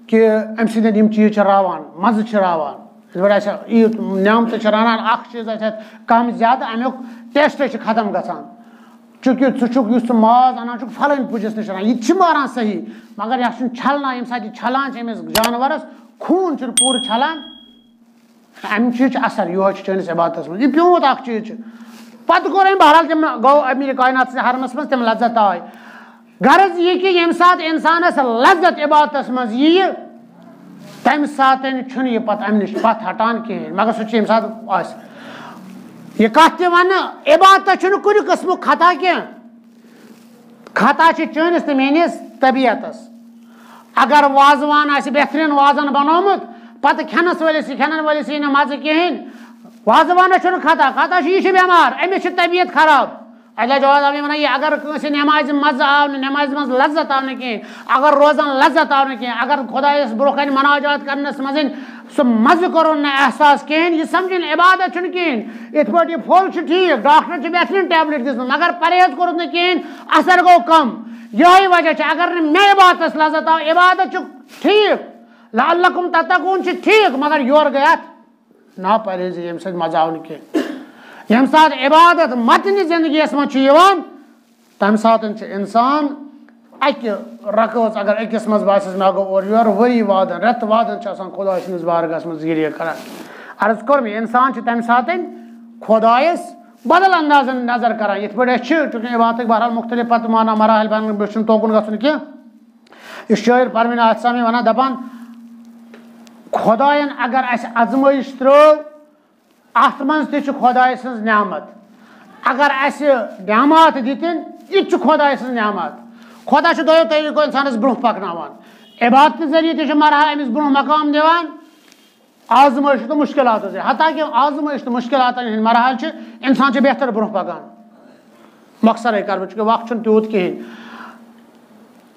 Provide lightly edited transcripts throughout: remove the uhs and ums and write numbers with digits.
कि अम सम चीज रावान मज़ रावान ईद नियामत रानान अख चीज कम ज्यादा अमुक टेस्ट खत्म गसान चूंकि ज़ुक माज अनान फलन पुजिस नश यह मारान सही मगर यह छलना ये सात छलान अमिस जानवरस खून पूर छलान अम चीज असर यो चनिस इबादत मज यह प्यूत अख चीज पत कोर अम बहरहाल तम गो अमीर कायनात से हरमस मज तम लज्जत आय गर्ज यह कि ये सात इंसानस लज्जत इबादत मज यह तम सात यह पत अम नश पत हटान कहें मगर सह ये सात यह कत वन इबादत कुन किस्म खता कह खता चनिस तो मेनिस तबीयतस अगर वाजवान बेहतरीन वाजन बनोमुत पत खनस वलिस खनन वलिस यह मज़ कहें वाजवान खता खता यह बेमार अमिस तबीयत खराब अल्लाह जवाब वन यह अगर नमाज मज़ आव नमाज मज लज्जत आव कहें अगर रोजान लज्जत आव कहें अगर खुदायस ब्रोह कन मनाजात करनस मज सह मज़ करो न एहसास कहें यह समझन इबादत कहें इत पे यह फल ठीक डॉक्टर बेहतरीन टैबलेट दिस मगर परहेज कोर न कहें असर गो कम यही वजह अगर मे इबादत लज्जत आव इबादत ठीक लअल्लकुम तत्तकून ठीक मगर योर गया ना परहेज ये मज़ आव कहें यम सात इबादत मतन जिंदगी मज तम सात इंसान अक रकस अगर अकिस मज बास मे गो और योर वरी वादन रेत वादन खुदा सस बारगास मज गिरिया कर अर्ज कोर मे इंसान तम सात खुदायस बदल अंदाज नजर कर ये पे चूंकि इबादत बहरहाल मुख्तलिफ पत माना मराहल बन तोकुन गन कह यह शायर परवीन आसामी वन दपान खुदायन अगर अजमइश त्रो अत मज खुदाय सज न्यामत अगर न्यामत दितन यह खुदाय सज न्यामत खुदा दो तरीको इंसानस ब्रोह पकनावान इबादत जरिए मरहल अमिस ब्रोह मकाम दिवान आजमइश तो मुश्किल हता कि आजमइश तो मुश्किल मरहल इंसान बेहतर ब्रोह पकान मकसद कर चूँकि वक्त तूत कहें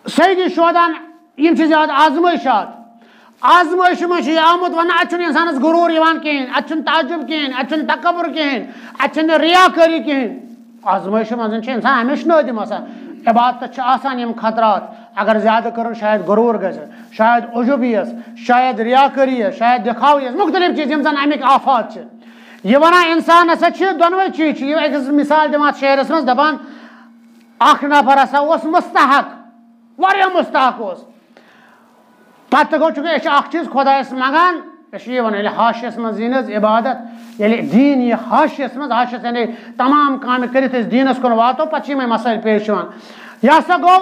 सही शोदान यम ज्यादा आजमइशात आजमइश मज आमुत वन अत इंसानस गुरूर कहें अत ताजुब कहें अत तकबर कहें अत रियाकारी कहें आजमइश मज इंसान हमेशा नदिम इबादत यम खतरात अगर ज्यादा कर शायद गुरूर ग शायद उजुबियस शायद रियाकारी शायद दिखावियस मुख्तलिफ चीज यम अमिक आफात यह वन इंसान हसा दोनवे चीज एक मिसाल दिवान शहरस मज दपान अख नफर हसा मुस्तहक वारिया मुस्तहक पत गो चूंकि चीज खुदायस मंगान वन हाशियस मज इबादत ये दीन यह हाशियस मज हाशियस यानी तमाम काम कर दीनस कुन वातो पे मसाइल पेश यह हसा गो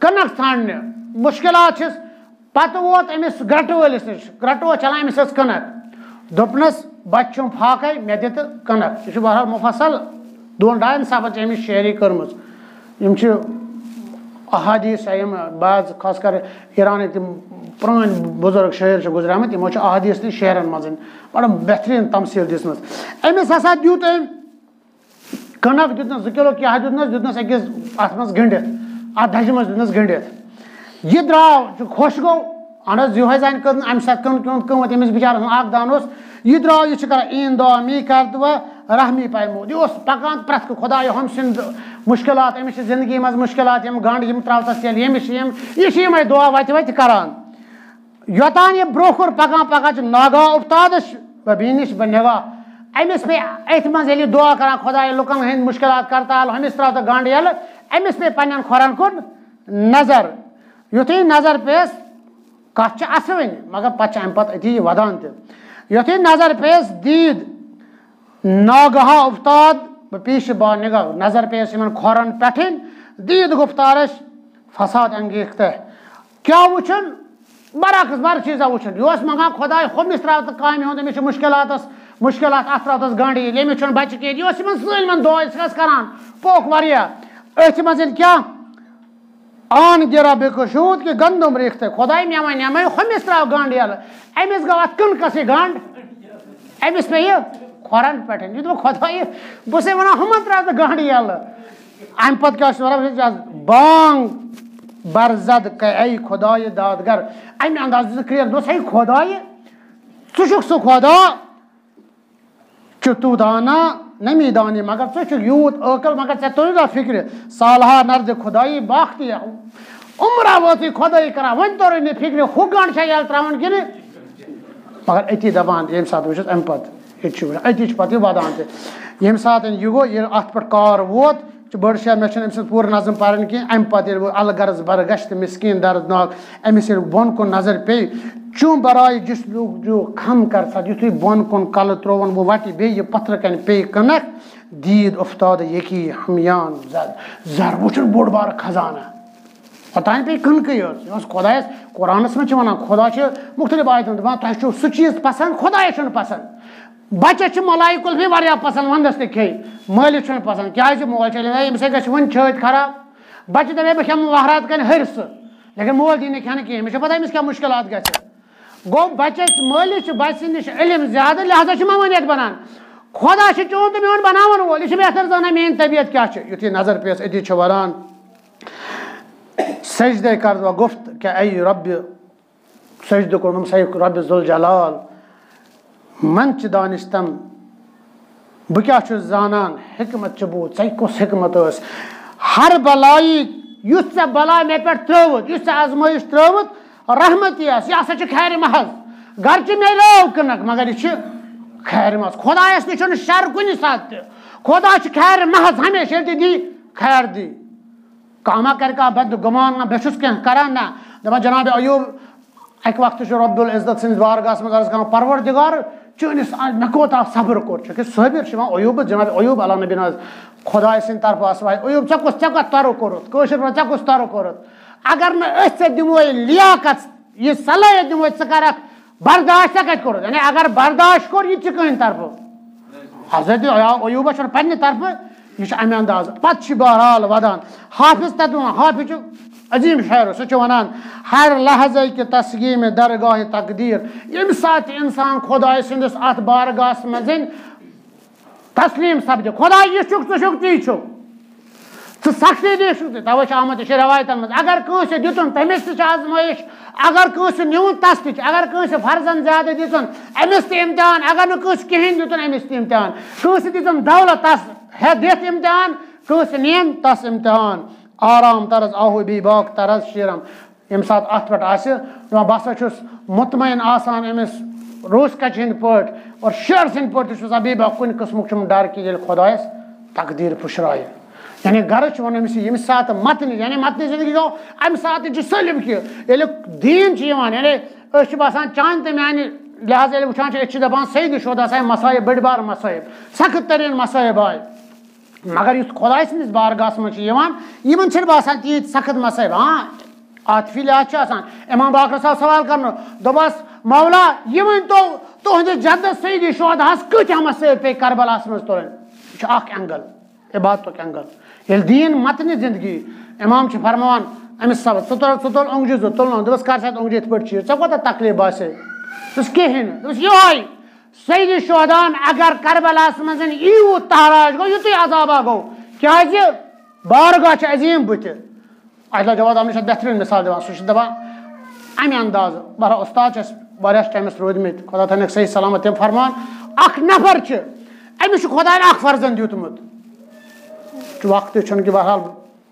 कनक छाने मुश्किल पत वोत अमिस ग्रट वलिस नश ग्रट वो चलान अमिस कनक दोपनस बच फाक मे दित कनक यह बहरहाल मुफसल 2-2 सफल अमिस शेयरी कर्म अहादीस बाज खासकर ईरान तम पुरान बुजुर्ग शायर गुजरामत यमो अहादीस नी शेरन मज बड़ा बेहतरीन तमसील दिसमस अमिस हसा दित कनक दितनस 2 किलो क्या दितनस अकिस अत मज गंडित अत दज मज दितनस गंडित यह द्राव खुश गो अन यो जान कर अम सत कमत अमिस बिचार अख दान यह द्राव यह कर ईन दुआ मी कर दुआ रहमी पैमूद यह पकान प्रत खुदा हम सिंद मुश्किल अमिस जिंदगी मज मुश्किल गंड यम त्रवतस तेल यमिश यह दुआ वत करान योतान यह ब्रोह कोर पकान पकान नागा उफ्तादस बीनिश बनेगा अमिस पे अथ मज दुआ करान खुदा लुकन हंद मुश्किल करताल हमिस त्रवत गंड यल अमिस पे पन्न खोरन कुन नजर युथी नजर पेस कत अस मगर पे अम पे अति वदान तुथी नजर पेस दीद नागहा उफ्ताद पीश बा निगाह नजर पेश इन खोरन पे दीद गुफ्तारश फसाद अंगीख क्या वुचन बरक्स बर चीजा वुचन यह मंगान खुदा हमिस त्रवत काम अमिस मुश्किल अत त्रवतस गंड यमिस बच्चे कह यह सलमन दुआ करान पोख वारिया अथ मज क्या आन गिरा बेकशूद कि गंदम रिख्त खुदा मे वन हमिस त्राव गंड यल अमिस गो अत कनकस गंड अमिस पे यह खोरन पे यह खुदा बस वन हम त्राव गंड यल अम पे क्या बांग बरजद कई खुदा दादगर अमे अंदाज क्रियर दोस है खुदा षुक सह खुदा तू दाना नमी दानी मगर यूत अकल मगर ऐ तुझा फिक्र सालहा नर्द खुदाई बाख्ती उम्रा वो खुदाई करा वन तोर नी फिक्र हु गंड यल त्रावन कि मगर अति दपान ये सात वुस अम पे अति पे वदान ये सात यह गो ये अत पे कार वोत बड़ शहर मे पूर नज़म पान कह अम पे अल गर्ज बर गश्त मिस्किन दर्दनाक अमिस बोन कुन नजर पे चूँ बराए जिस लोग जो खम कर सा यु बोन कुन कल त्रोवन वो वट बे ये पत्थर कन पे कनक दीद उफ्ताद यकी हमियान जर वो बोड़ बार खजाना पता पे कनकई खुदायस कुरानस में वन खुदा मुख्तलिफ आयतन दपान तुम सह चीज पसंद खुदायस पसंद बच्चे मलाइकुल भी वारिया पसंद वंदस ते खे मालिस पसंद क्या मोल चल अमिस वन छत खराब बच्चे दपे बह खेम वहरात कन हरस लेकिन मोल दी खेन कहें मे पता अमिस क्या मुश्किलात ग गो बच्चस मालिस बच्चे नश इलम ज्यादा लिहाजा ममानियत बनान खुदा चून तो मोन बनावन वोल यह बेहतर जाना मेन तबीयत क्या युथी नजर पेस अति वन सजदे कर गुफ्त क्या ऐ रब सजद कोर्म सही रब जुल जलाल मन दानिस्तम बह क्या जानान हिकमत बूत चे कुस हिकमत हर बलाई युस बला मे पे त्रुत युस आजमाइश त्रुत रहमत यह हसा खैर महज घर मिलो कनक मगर यह खैर महज खुदायस नी शर कुन सात खुदा खैर महज हमेशा दी खैर दी कामा कर बद गुमान ना बेस कह करान ना दपान जनाब अयूब अक वक्त रब्बुल इज्जत सिंद बारगाह में अर्ज कर परवरदिगार चनिस मे कोता सब्र कोर सबिर अयूब जनाब अयूब अला नबी खुदा सिंद तरफ आसवाय अयूब चे तरु कोरुत चे कुछ तरु कोरुत अगर न दिमो लियाकत यह सलाहियत दिमो कर बर्दाश्त कत कोर यानी अगर बर्दाश्त कोर यह कहीं तरफ हजरत अयूब पे तरफ यह अमे अंदाज पे बहरहाल वदान हाफिज तक हाफिज अजीम शायर सह वनान हर लहजे कि तस्गीम दरगाह तकदीर यम सात इंसान खुदा सिंदस अत बारगाह मज तस्लीम सपद खुदा यह ती तो सख्ती दी तवे आमत रवायतन मज अगर कंस दितुन तमिस आजमाइश अगर कंस न्यून तस अगर कंस फर्जन ज्यादा दितुन अमिस इम्तिहान अगर न कंस कहें दितुन अमिस इम्तिहान कंस दितुन दौलत तस है दित इम्तिहान कंस नियम तस इम्तिहान आराम तरज आहू बी बाग तरज शीरम यम सात अत पे बसा मुतमैन आसान अमिस रोस कच हंद पट और शेर सद पा बीबा कुन किस्मुक डर कि खुदायस तकदीर पुशराय यानी गर्ज वन अमिस यम सात मतन यानी मतन जिंदगी गो अम सात सलम कि दीन यानी बसान चान तो मान लिहाजा वुचान दपान सईद शुदा सा मसाइब बड़ बार मसाइब सख्त तरीन मसाइब आय मगर इस खुदा सस बारगाह मन बसान तीत सख्त मसाइब हाँ आतफी लिहाज इमाम बाकर साहब सवाल कर दोपस मौला यह वन तो तुहद जद्दत सईद शुदा कत्या मसाइब पे करबलास मज तुलन यह एंगल इबादत एंगल ये दीन मतन जिंदगी इमाम फरमान अमिस सब तुल ओंगजी जो तुल दस कर ओंगजी इत पे चीज ऐ कोता तकलीफ बासे कहें ये सईद शुहदान अगर करबलास मज यूत तहराज गो युत अजाबा गो क्या बारगाह अजीम बुत अहला जवाद आम बेहतरीन मिसाल दिवान सह दपान अमे अंदाज बहर उस्ताद वारियास टाइमस रोदमित खुदा थन सही सलामत तम फरमान अख नफर अमिस खुदा फर्जन दितमुत वक्त कि बहरहाल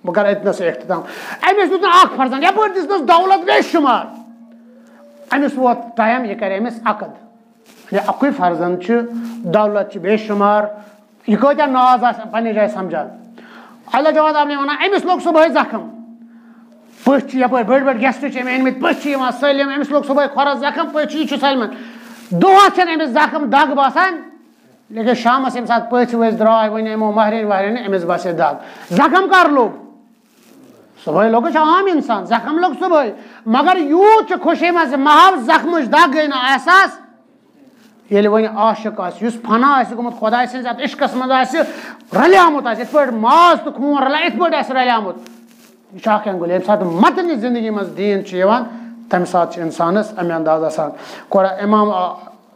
बह कर अतनस अख्ताम अमिस दित फर्जन यप दिस दौलत बेशुमार अमिस वो टाइम यह कर अमिस अकद अकुई फर्जन दौलत बेशुमार यह कत्या नाज पे जाए समझान अल्लाह जवाद आपने वन अमिस लोग सुबह जख्म पच यप बड़ बड़ गेस्ट अनमित पच सलम अमिस लोग सुबह खोर जख्म पच यह सलमन दोहस अमिस जख्म दग बसान लेकिन शामस यम सात पच वस द्राय वन यमो महरिन वहरिन अमिस बसे दग जख्म कर लोग सुबह लोग आम इंसान जख्म लोग सुबह मगर यूत खुशी मज महव जख्म दग गई ना एहसास ये वन आशिक फना गुत खुदा सत इश्कस मज रलियामुत पे माज तो खून रला इत पे रलियामुत यह एंगुल ये सात मतन जिंदगी मज दीन तम सात इंसानस अमे अंदाज आसान कोरा इमाम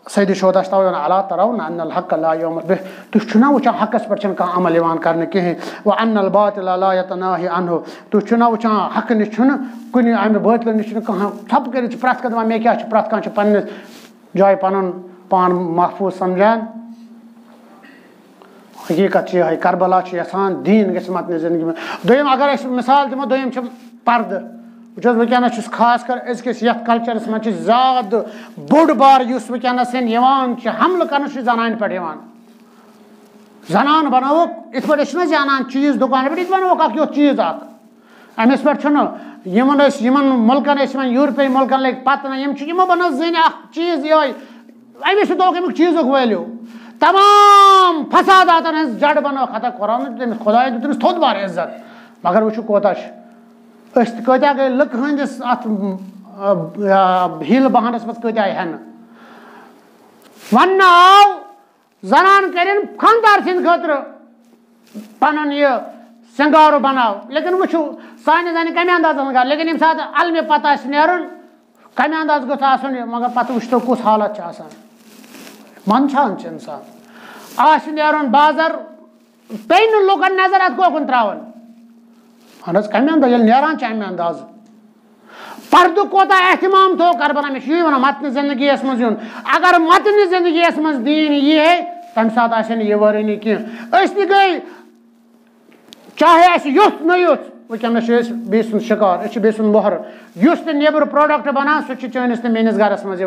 सईद शुहदा तवे अला तरौन अन्नल हक ला यौम बिह तुम वुचान हकस पे कह अमल कर कहें व अन्नल बातिल ला यतनाही अन्हु तुम वुचान हक नश कुन अमे बातिल नश कह थप कर प्रत कह मे क्या प्रत कह पन्ने जाए पन पान महफूज समझान हकीकत यह करबला यसान दीन गि मतन जिंदगी में दोम अगर मिसाल दिमो दोम पर्द वुनकस खास कर अजकिस कल्चरस मज ज्यादा बोड़ बार हमल कर जनान पे जनान बनोक इत पे जानान चीज दुकान पे बनोक यो चीज अमिस पे मुल्कन यूरोपीय मुल्कन लग पतन बनो जन चीज ये अमिस दोक चीज वैल्यू तमाम फसादात जड़ बनो खता कुरान खुदा दिस थोद बार इज्जत मगर वो कोता कत्या गई लुक हंदिस अत हील बहानस मत कत्या हन वन आव जनान करें खानदार सिंद खतर पन यह सिंगारो बनाव लेकिन वो साने जाने कमे अंदाज गा लेकिन यम सात अलमे पता नेरुन कमे अंदाज गो मगर पत वो कुछ हालत मंदान इंसान नेरुन बाजार पे लुकन नजर अत कोकुन त्रावन अहन कमे अंदाज नान अमे अंदाज पर्द कोता एहतमाम थो करबना मे यही वन मतन जिंदगी मज यून अगर मतन जिंदगी मज दीन ये तम सात यह वरनी कह गई चाहे युथ न युथ वनस बे सुंद शिकार बे सुंद मोहर उस नेबर प्रोडक्ट बनान सह चनिस तो मेनिस गरस मज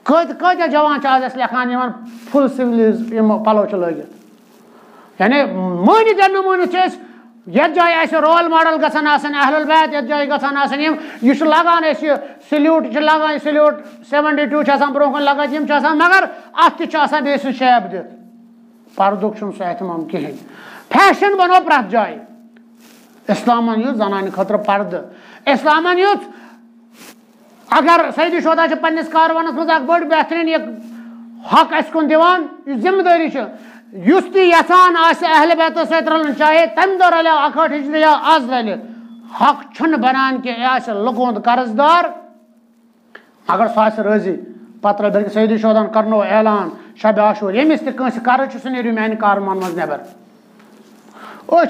कत्या जवान आज लेखान फुल सिविल पलो लगित यानी मानित या नमानित ये जाए रोल मॉडल गसान अहलुल बैत ये जाए गसान यह लगान सल्यूट लगान सल्यूट 72 ब्रोह लगा मगर अत बे शेप दित पर्दुक सह एहतमाम कहें फैशन बनो प्रत जाए इस्लामन युत जनान खतर पर्द इस्लामन युत अगर सईदी शोदा पन्निस कारवानस मज बड़ बेहतरीन यह हक अस कुन दिवान जिम्मेदारी युस ती यसान अहल बैत सत रलन चाहे तम दो रलो 68 हिजरी या आज रल हक छन बनान कि यह लुकोंद कर्जदार अगर सह राजी पत रल सईदी शोदान करनो ऐलान शब आशूर यमिस तस कर्ज सह नीरियो मान कारमान मज नेबर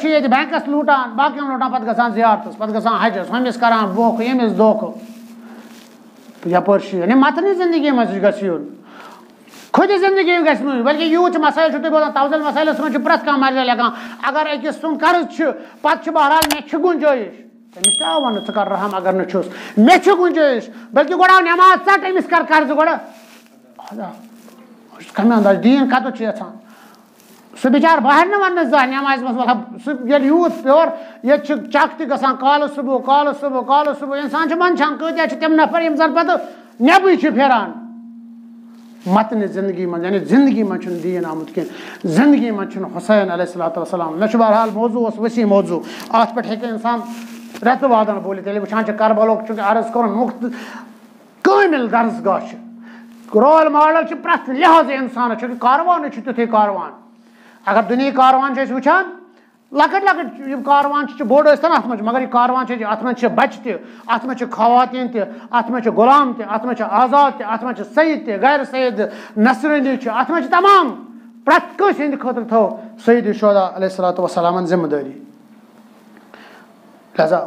ये बैंकस लूटान बाकी लूटान पे गसान जियारतस पे गसान हजस हमिस करान बोख यमिस दोख यपर मतनी जिंदगी मज gun खुद जिंदगी ग बल्कि यूत मसाइल बोलान तवजल मसाइल मज प्रत कह मर्जी लगान अगर अकिस सुन कर्ज पे बहरहाल मे गुंजाइश तमिस क्या वन कर रहम अगर नुस मे गुंजाइश बल्कि गोड़ा नमाज चट अमिस कर कर्ज गोड़ा कम अंदाज दीन कत यहान सह बिचार बाहर न वन जा नमाज मह यूत प्योर ये चक तक काल सुबह इंसान मंदान कत्या तम नफर जन पे नबी फिरान मतन जिंदगी मज यानी जिंदगी मज दीन आमुत कह जिंदगी मज हुसैन अलैहिस्सलाम मे बहरहाल मौजू वसी मौजू अत पे इंसान रेत वादन बोलित वुचान करबलो चूंकि अर्ज कर मुख्त कामिल दर्ज गाह रोल मॉडल प्रत लिहाज इंसान चूंकि कारवान तुथे कारवान अगर दुनिया कारवान वुचान लकट लकट कारवान बोड़ अत मगर यह कारवान अत मे बच अत मे खवातीन अत मे गुलाम अत मे आजाद अत मे सईद गैर सईद नसरनी अत मे तमाम प्रत कस हंद खतर थो सईद शोदा अलैहिस्सलाम जिम्मेदारी लिहाजा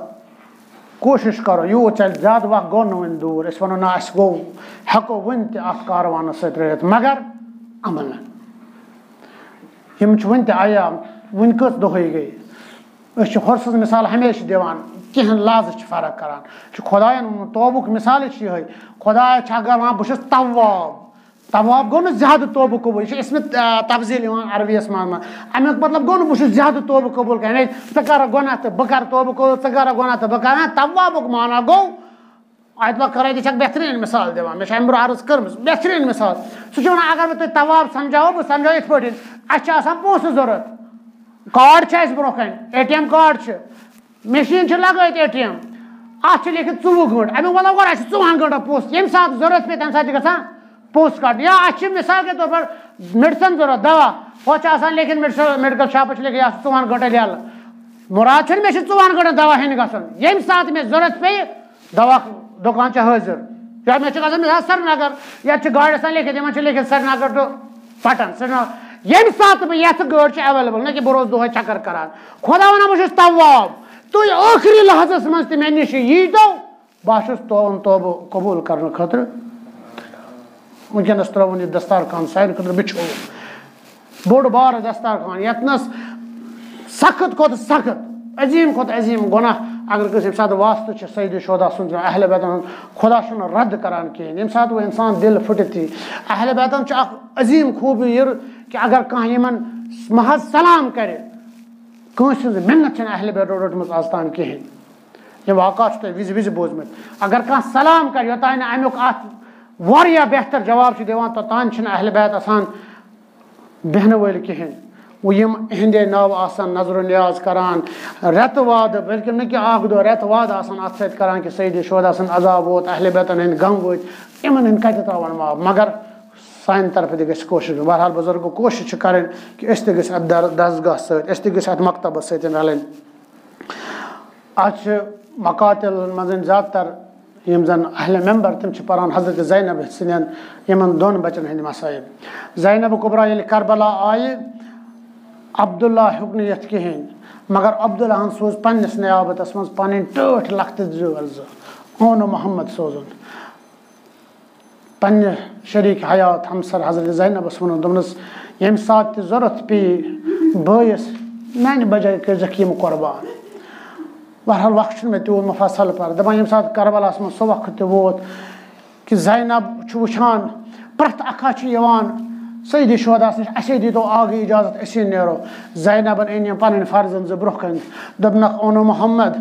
कोशिश करो यूत चल ज्यादा वक्त गो वन दूर वो ना गो हेको वन अत कारवान सहित मगर अमल वन आया वन कस दोह गई हर्स मिसाल हमेशा दिवान कह लाज फर्क करान खुदायन तोबुक मिसाल ये खुदा अगर वन बहुत तवाब तवाब गो ज्यादा तोब कबूल इसमें तफजील अरबियस मज अमुक मतलब गो बहुत ज्यादा तोब कबूल कर कर गुना तो बह कर तोब कबूल कर गुना तो बह कर तवाबुक माना गो अत कर बेहतरीन मिसाल दिवान मे अम ब्रो अर्ज कर बेहतरीन मिसाल सह अगर मैं तवाब समझाओ बह समझो इत पे पोस जरूरत card bro ATM card machine लगे ATM अत लिखित 24 घंटे अमुक मतलब गो 24 घंटा पोस्ट ये सात जरूरत पे तम सात ग पोस्ट कार्ड या अत मिसाल के तौर पर मेडिसन जरूरत दवा वो लिखित मेडिकल शॉप लिखित 24 घंटे लिया मुराद मे 24 घंटे दवा हेन गसन ये सात मे जरूरत पे दवा दुकान हाजिर या मे श्रीनगर या गाड़ लिखित लिखित श्रीनगर टू पटन श्रीनगर ये सात बह ये गाड़ अवेलेबल न कि बह रोज दोह चक्कर करान खुदा वन बह तवाब तुम आखिरी लहजस मज मे नश यी तो बह तोन तोब कबूल कर खतर वनस त्रोन यह दस्तारखान सारे खतर बिछो बोड़ बार दस्तारखान यतनस सख्त खुद सख्त अजीम गुनाह अगर कस सात वास्ते सईद शोदा सुन अहल बैतन खुदा रद्द करान कहें ये सात वो इंसान दिल फुटती अहल बैतन अजीम खूबी ये कि अगर कह महज सलाम करे कंस मिन्नत अहल बैत रोटम आज तान कहें यह वाक़ा विज विज बोजमत अगर कह सलाम कर योतान अमुक अत बेहतर जवाब दिवान तोतान अहल बैत आसान बहन वल कहें वो इहंदे नाव आसान नजर नियाज करान रेत वाद बल्कि न कि आख दो रेत वाद आसान अत सत करान कि सईद शोदा सन अजाब वोत अहल बैतन हंद गम वो इन हंद कत त्रावन माफ मगर सान तरफ तह कोशिश बहरहाल बुजुर्गो कोशिश करें कि दसगाह सत मकतब सत रलन आज मकातिल मज ज़्यादातर यम जन अहल मेंबर तम पारान हजरत ज़ैनब सन इन दोन बचन हंद मसाइल ज़ैनब कुबरा ये करबला आये अब्दुल्ला हेक यथ कहें मगर अब्दुल्ला सोज पन्नस नियाबतस मज पन टठ लख्त ओन मोहम्मद सोजन पन्ने शरीक हयात हमसर हजरत ज़ैनबस वो दोनस यम सात जरूरत पे बस मान बजाय कर कुर्बान बहरहाल वक्त मे तूत मुफसल पर दपान यम सात करबलास मज सो वक्त वोत कि ज़ैनब वुचान प्रथ अखा सईद शोदास नश असे दीतो आगे इजाजत असे नेरो ज़ैनबन अन पन फर्जन जो ब्रोह कन दपनक ओनो मोहम्मद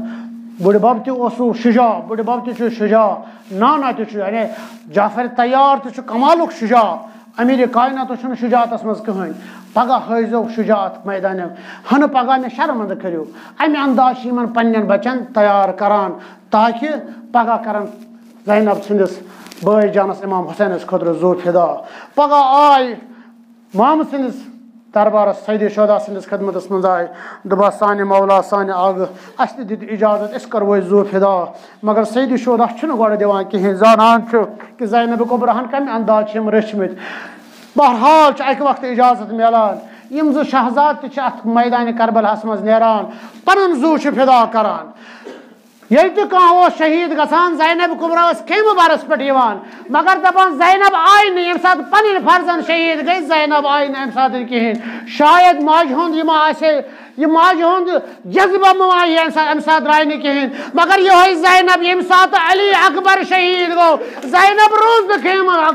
बुड़ बब तसू शुजा बुड़ बब तुजा नाना यानी जाफर तैयार तो कमालुक शुजा अमीर कायनात तो शुजात मज कहें पगह हजो शुजात मैदान हन पगह मे शर्मंद करो अमे अंदाज पन्न बचन तैयार करान ताकि पगह कर ज़ैनब सन्दस बई जानस इमाम हुसैनस खुद जो फिदा पगह आय मोहम्मद सन्दस दरबारस सईद शोदा सन्दस खदमतस मज आय दपा सान मौला सान आग अस दित इजाजत अस कर जो फिदा मगर सईद शोदा गो दिवान कहें जानान कि ज़ैनब कुबराहन कम अंदाज रचमत बहरहाल अक वक्त इजाजत मिलान यम जो शहजाद अत मैदान करबलास मज नेरान पन जू फिदा करान ये कह शहीद गसान ज़ैनब कुबरा खेम बरस पे मगर दपान ज़ैनब आय नम सात पन फर्जन शहीद गई ज़ैनब आय नम सात कहें शायद माज यह माज जज्बा माय अम सात द्राय न कहें मगर यह ज़ैनब यम सात अली अकबर शहीद गो ज़ैनब रोज न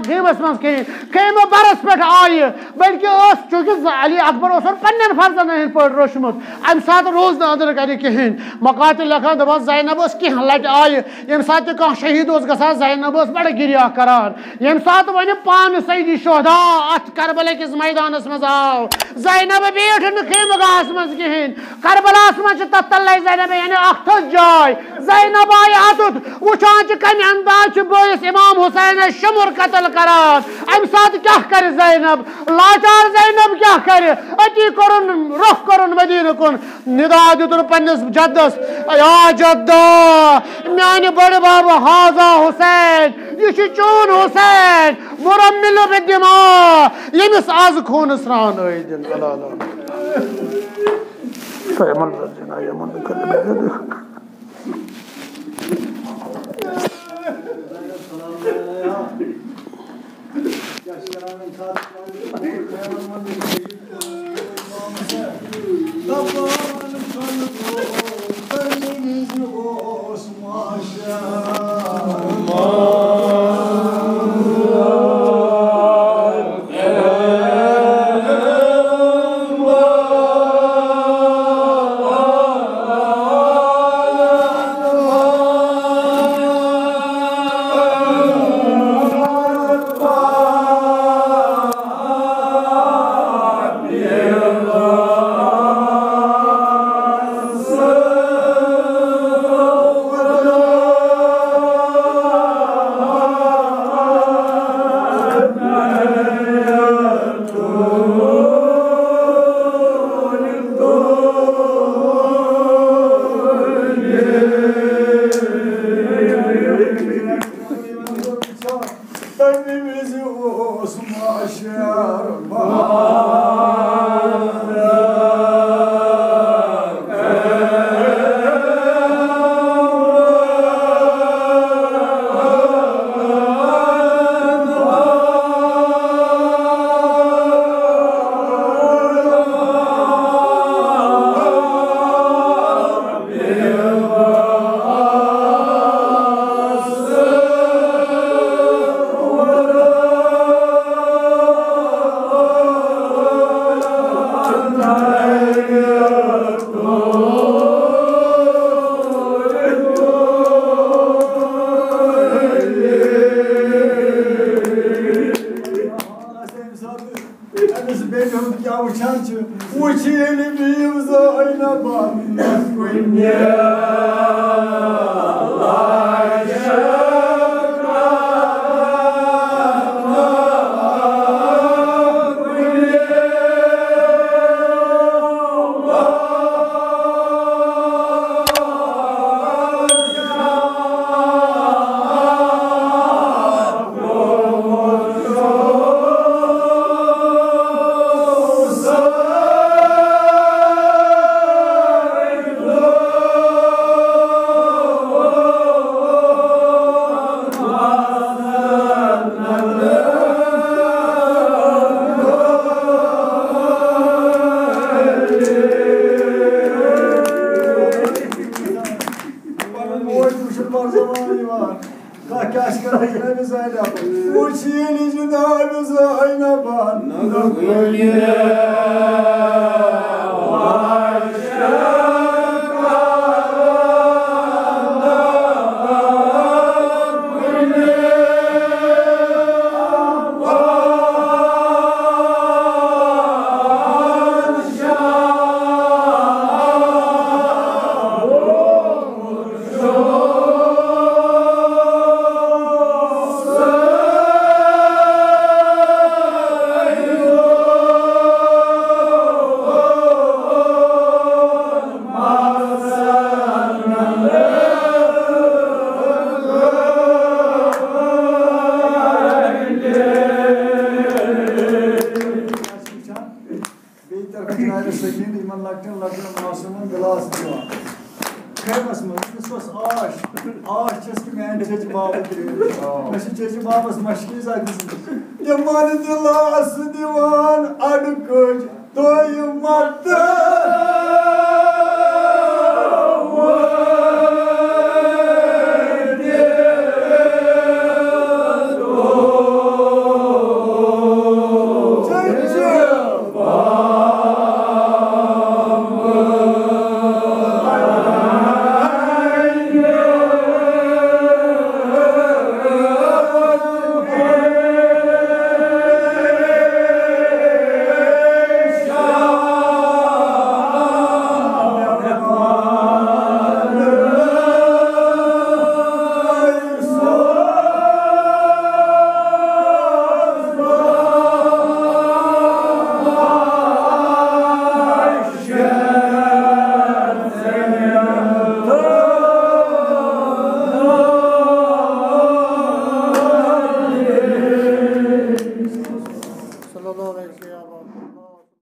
खेमस मज कहें खेम बरस पे आय बल्कि चूंकि अली अकबर पन्न फर्जन पे रोशमुत अम सात रोज न अंदर कर कहें मकातिल लखान दपान ज़ैनब कह लट आय यम सात कह शहीद गसान ज़ैनब बड़ गिरिया करान यम सात वन पान सईद शोदा अत करबला किस मैदानस मज आव ज़ैनब बैठ न खेमगाहस मज कहें करबलास मज तल ज़ैनब यानी अख जाय ज़ैनब आय अतुत वुचान कम अंदाज बस इमाम हुसैन शुमुर कतल करान अम सात क्या कर ज़ैनब लाचार ज़ैनब क्या कर अति करुन रुख करुन मदीन कुन निदा दितुन पन्नस जद्दस या जद्दा मान बड़ बाब हाजा हुसैन यह चून हुसैन मुरम्मिल बिदिमा यमिस आज खून स्रान दिन Uçili bir uzayna banna kunya. Yaman dilas divan adukuj toy matta